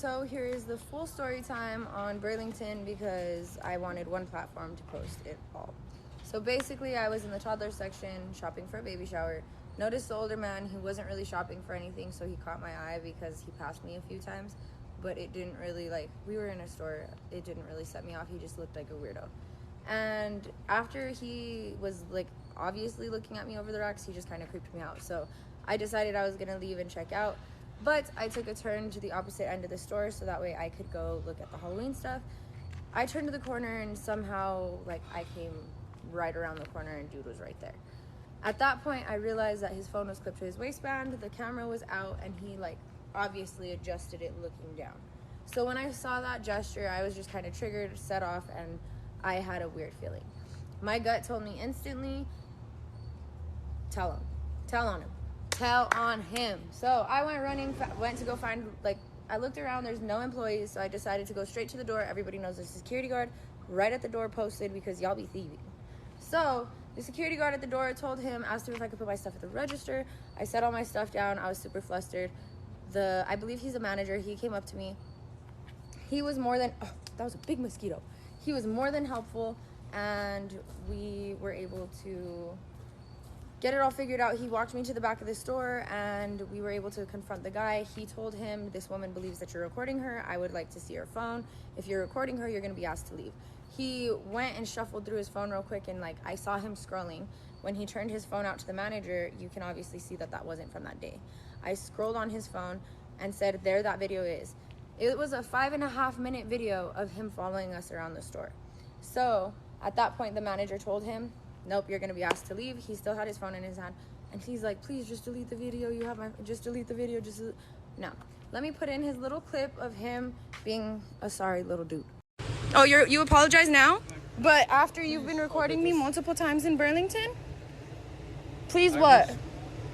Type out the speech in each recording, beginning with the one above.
So here is the full story time on Burlington because I wanted one platform to post it all. So basically, I was in the toddler section shopping for a baby shower. Noticed the older man who wasn't really shopping for anything, so he caught my eye because he passed me a few times, but it didn't really, we were in a store, it didn't really set me off. He just looked like a weirdo. And after he was obviously looking at me over the racks, he just kind of creeped me out. So I decided I was gonna leave and check out, but I took a turn to the opposite end of the store so that way I could go look at the Halloween stuff. I turned to the corner and somehow I came right around the corner and dude was right there. At that point, I realized that his phone was clipped to his waistband, the camera was out, and he obviously adjusted it looking down. So when I saw that gesture, I was just kind of triggered, set off, and I had a weird feeling. My gut told me instantly, tell on him. So I went running, went to go find, I looked around, there's no employees, so I decided to go straight to the door. Everybody knows there's a security guard right at the door posted because y'all be thieving. So the security guard at the door told him, asked him if I could put my stuff at the register. I set all my stuff down. I was super flustered. I believe he's a manager. He came up to me. He was more than, that was a big mosquito. He was more than helpful, and we were able to get it all figured out. He walked me to the back of the store, and we were able to confront the guy. He told him, this woman believes that you're recording her. I would like to see her phone. If you're recording her, you're going to be asked to leave. He went and shuffled through his phone real quick, and I saw him scrolling. When he turned his phone out to the manager, you can obviously see that that wasn't from that day. I scrolled on his phone and said, there that video is. It was a 5.5-minute video of him following us around the store. So at that point, the manager told him, nope, you're gonna be asked to leave. He still had his phone in his hand, and he's like, please just delete the video. Just delete the video. No. Let me put in his little clip of him being a sorry little dude. Oh, you apologize now? But after you've been recording me multiple times in Burlington? Please what?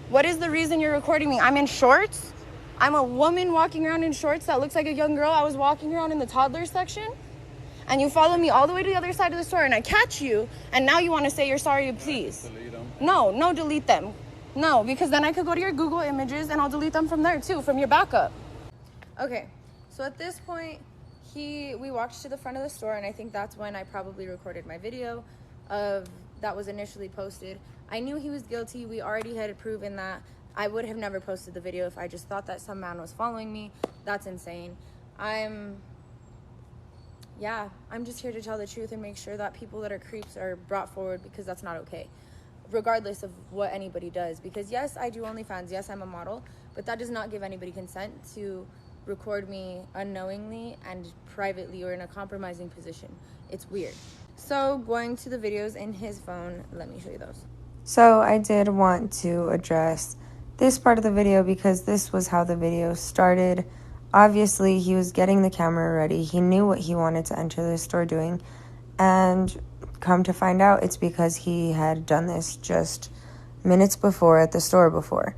What is the reason you're recording me? I'm in shorts? I'm a woman walking around in shorts that looks like a young girl. I was walking around in the toddler section, and you follow me all the way to the other side of the store, and I catch you, and now you want to say you're sorry, please. Delete them. No, delete them. No, because then I could go to your Google images, and I'll delete them from there, too, from your backup. Okay, so at this point, we walked to the front of the store, and I think that's when I probably recorded my video that was initially posted. I knew he was guilty. We already had proven that. I would have never posted the video if I just thought that some man was following me. That's insane. I'm just here to tell the truth and make sure that people that are creeps are brought forward, because that's not okay, regardless of what anybody does. Because yes, I do OnlyFans, yes, I'm a model, but that does not give anybody consent to record me unknowingly and privately or in a compromising position. It's weird. So going to the videos in his phone, let me show you those. So I did want to address this part of the video because this was how the video started. Obviously, he was getting the camera ready. He knew what he wanted to enter the store doing, and come to find out, it's because he had done this just minutes before at the store before.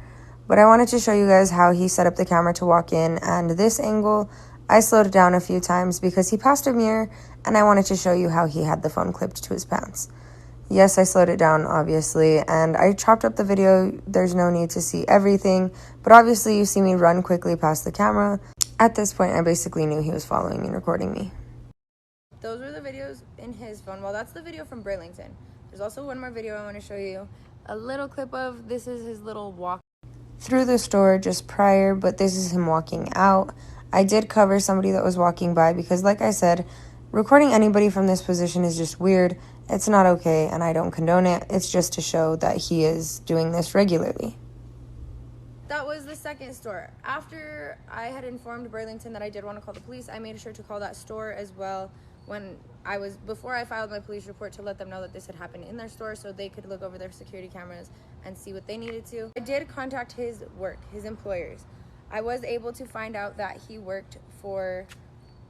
But I wanted to show you guys how he set up the camera to walk in, and this angle, I slowed it down a few times because he passed a mirror, and I wanted to show you how he had the phone clipped to his pants. Yes, I slowed it down, obviously, and I chopped up the video. There's no need to see everything, but obviously you see me run quickly past the camera. At this point, I basically knew he was following me and recording me. Those were the videos in his phone. Well, that's the video from Burlington. There's also one more video I want to show you. A little clip of, this is his little walk through the store just prior, but this is him walking out. I did cover somebody that was walking by because, like I said, recording anybody from this position is just weird. It's not okay, and I don't condone it. It's just to show that he is doing this regularly. That was the second store. After I had informed Burlington that I did want to call the police, I made sure to call that store as well before I filed my police report, to let them know that this had happened in their store so they could look over their security cameras and see what they needed to. I did contact his employers. I was able to find out that he worked for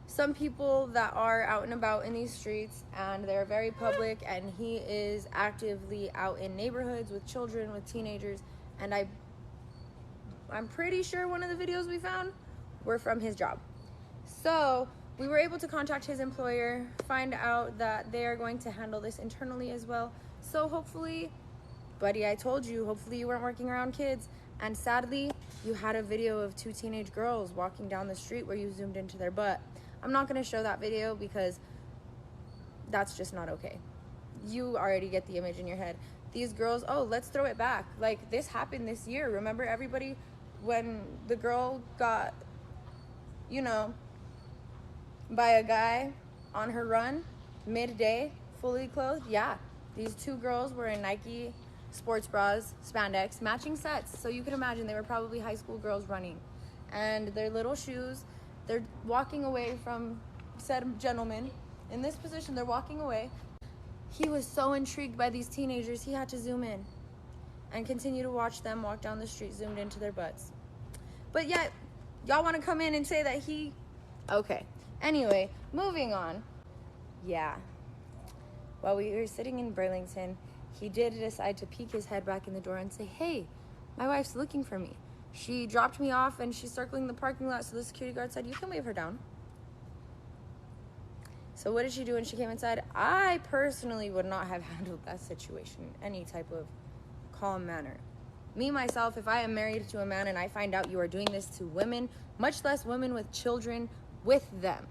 some people that are out and about in these streets, and they're very public, and he is actively out in neighborhoods with children, with teenagers, and I'm pretty sure one of the videos we found were from his job. So we were able to contact his employer, find out that they are going to handle this internally as well. So hopefully, buddy, I told you, hopefully you weren't working around kids. And sadly, You had a video of 2 teenage girls walking down the street where you zoomed into their butt. I'm not going to show that video because that's just not okay. You already get the image in your head. These girls, oh, let's throw it back. Like, this happened this year. Remember everybody when the girl got, you know, by a guy on her run, midday, fully clothed? Yeah. These 2 girls were in Nike sports bras, spandex, matching sets. So you can imagine they were probably high school girls running. And their little shoes, they're walking away from said gentleman. In this position, they're walking away. He was so intrigued by these teenagers, he had to zoom in and continue to watch them walk down the street, zoomed into their butts. But yet, y'all want to come in and say that he... Okay. Anyway, moving on. Yeah. While we were sitting in Burlington, he did decide to peek his head back in the door and say, hey, my wife's looking for me. She dropped me off and she's circling the parking lot, so the security guard said, you can wave her down. So what did she do when she came inside? I personally would not have handled that situation in any type of calm manner. Me, myself, if I am married to a man and I find out you are doing this to women, much less women with children with them,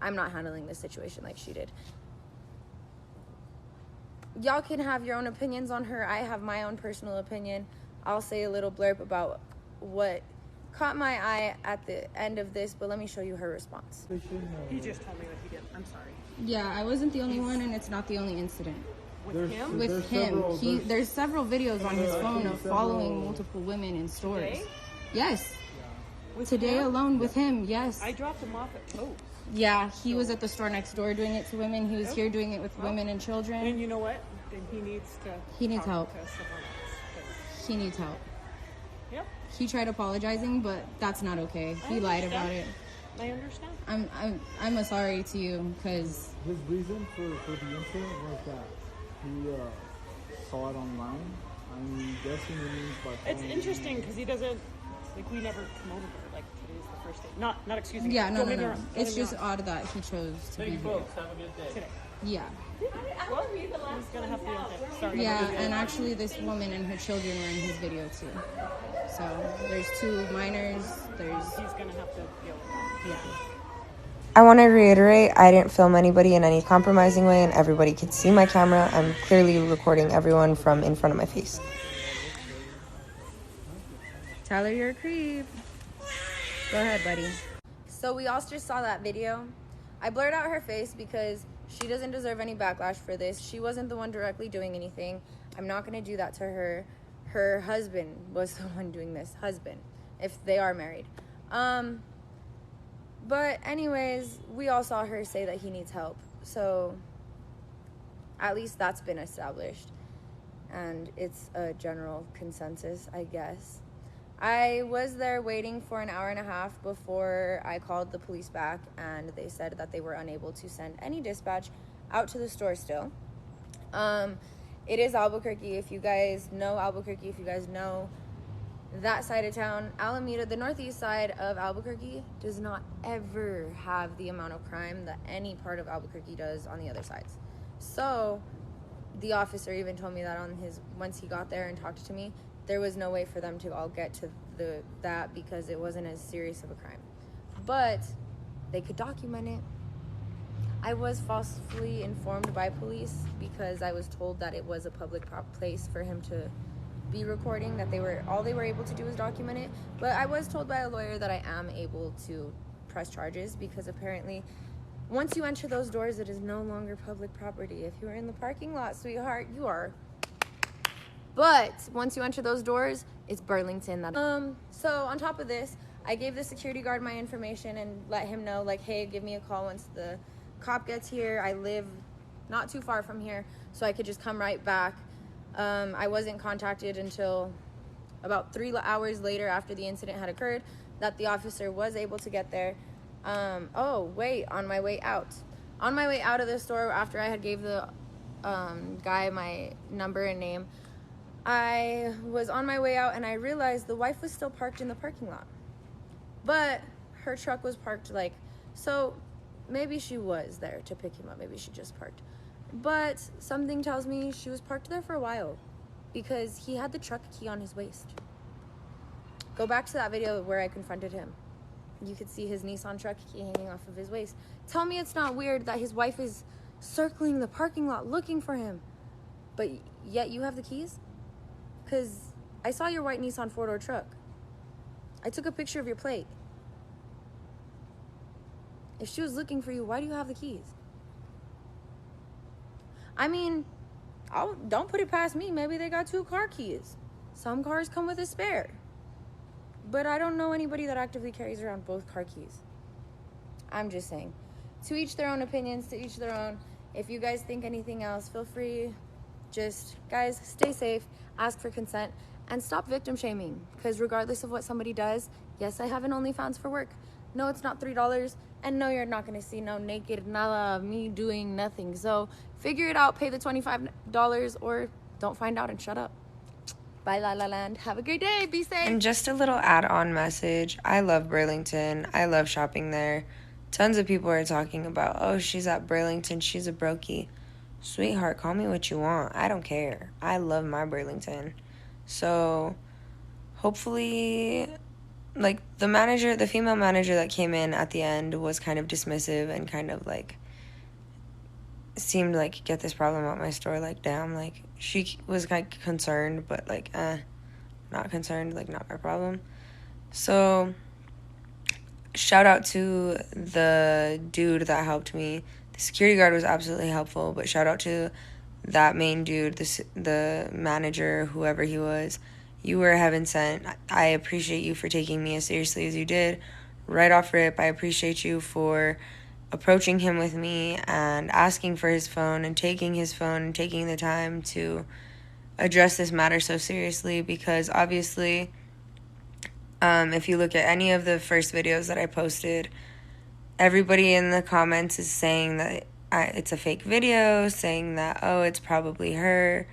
I'm not handling this situation like she did. Y'all can have your own opinions on her. I have my own personal opinion. I'll say a little blurb about what caught my eye at the end of this, but let me show you her response. He just told me that he did. I'm sorry. Yeah, I wasn't the only one, and it's not the only incident. With him? With him. There's several videos on his phone of following multiple women in stores. Today? Yes. With Today him? alone with him, yes. I dropped him off at Post. Yeah, he was at the store next door doing it to women. He was here doing it with women and children. And you know what? Then he needs to help. talk to someone else. He needs help. Yep. He tried apologizing, but that's not okay. He lied about it. I understand. I'm sorry to you, because his reason for the incident was that he saw it online. I'm guessing it means by It's interesting because he doesn't, like, we never come over there. Like, today's the first day. Not excusing. Yeah, no. Don't It's get me just wrong. odd that he chose to be here. folks. Have a good day. Today. Yeah. Well, he's gonna have to be okay. Sorry. Yeah, and actually this woman and her children were in his video too. So there's 2 minors, He's gonna have to deal with that. yeah. I want to reiterate, I didn't film anybody in any compromising way, and everybody could see my camera. I'm clearly recording everyone from in front of my face. Tyler, you're a creep. Go ahead, buddy. So we all just saw that video. I blurred out her face because she doesn't deserve any backlash for this. She wasn't the one directly doing anything. I'm not going to do that to her. Her husband was the one doing this. Husband, if they are married. But anyways, we all saw her say that he needs help. So at least that's been established. And it's a general consensus, I guess. I was there waiting for an hour and a half before I called the police back, and they said that they were unable to send any dispatch out to the store still. It is Albuquerque. If you guys know Albuquerque, if you guys know that side of town, Alameda, the northeast side of Albuquerque, does not ever have the amount of crime that any part of Albuquerque does on the other sides. So the officer even told me that once he got there and talked to me, there was no way for them to all get to that because it wasn't as serious of a crime. But they could document it. I was falsely informed by police because I was told that it was a public place for him to be recording, that all they were able to do was document it. But I was told by a lawyer that I am able to press charges because apparently once you enter those doors, it is no longer public property. If you were in the parking lot, sweetheart, you are. But once you enter those doors, it's Burlington. So on top of this, I gave the security guard my information and let him know, like, hey, give me a call once the cop gets here. I live not too far from here, so I could just come right back. I wasn't contacted until about 3 hours later after the incident had occurred that the officer was able to get there. On my way out. On my way out of the store after I had gave the guy my number and name, I was on my way out and I realized the wife was still parked in the parking lot. But her truck was parked so maybe she was there to pick him up. Maybe she just parked. But something tells me she was parked there for a while because he had the truck key on his waist. Go back to that video where I confronted him. You could see his Nissan truck key hanging off of his waist. Tell me it's not weird that his wife is circling the parking lot looking for him, but yet you have the keys? Because I saw your white Nissan four-door truck. I took a picture of your plate. If she was looking for you, why do you have the keys? I mean, don't put it past me. Maybe they got 2 car keys. Some cars come with a spare. But I don't know anybody that actively carries around both car keys. I'm just saying. To each their own opinions, to each their own. If you guys think anything else, feel free. Just, guys, stay safe, ask for consent, and stop victim shaming. Because regardless of what somebody does, yes, I have an OnlyFans for work. No, it's not $3. And no, you're not going to see no naked nada of me doing nothing. So figure it out, pay the $25, or don't find out and shut up. Bye, La La Land. Have a great day. Be safe. And just a little add-on message. I love Burlington. I love shopping there. Tons of people are talking about, oh, she's at Burlington. She's a brokey. Sweetheart, call me what you want. I don't care. I love my Burlington. So hopefully, like, the female manager that came in at the end was kind of dismissive and kind of, like, seemed like, get this problem out my store, like, damn, like, she was, like, concerned, but, like, not concerned, like, not my problem. So, shout out to the dude that helped me. The security guard was absolutely helpful, but shout out to that main dude, the manager, whoever he was. You were heaven sent. I appreciate you for taking me as seriously as you did. Right off rip, I appreciate you for approaching him with me and asking for his phone and taking his phone and taking the time to address this matter so seriously, because obviously, if you look at any of the first videos that I posted, everybody in the comments is saying that it's a fake video, saying that, oh, it's probably her,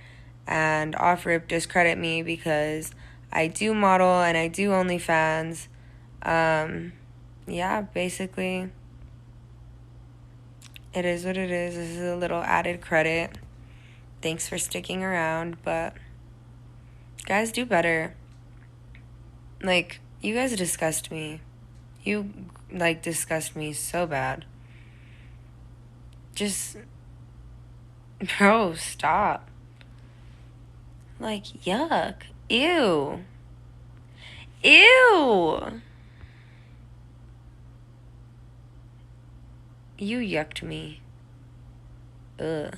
and off rip discredit me because I do model and I do OnlyFans. Yeah, basically, it is what it is. This is a little added credit. Thanks for sticking around, but guys, do better. Like, you guys disgust me. You, like, disgust me so bad. Just, bro, stop. Like, yuck. Ew. Ew. You yucked me. Ugh.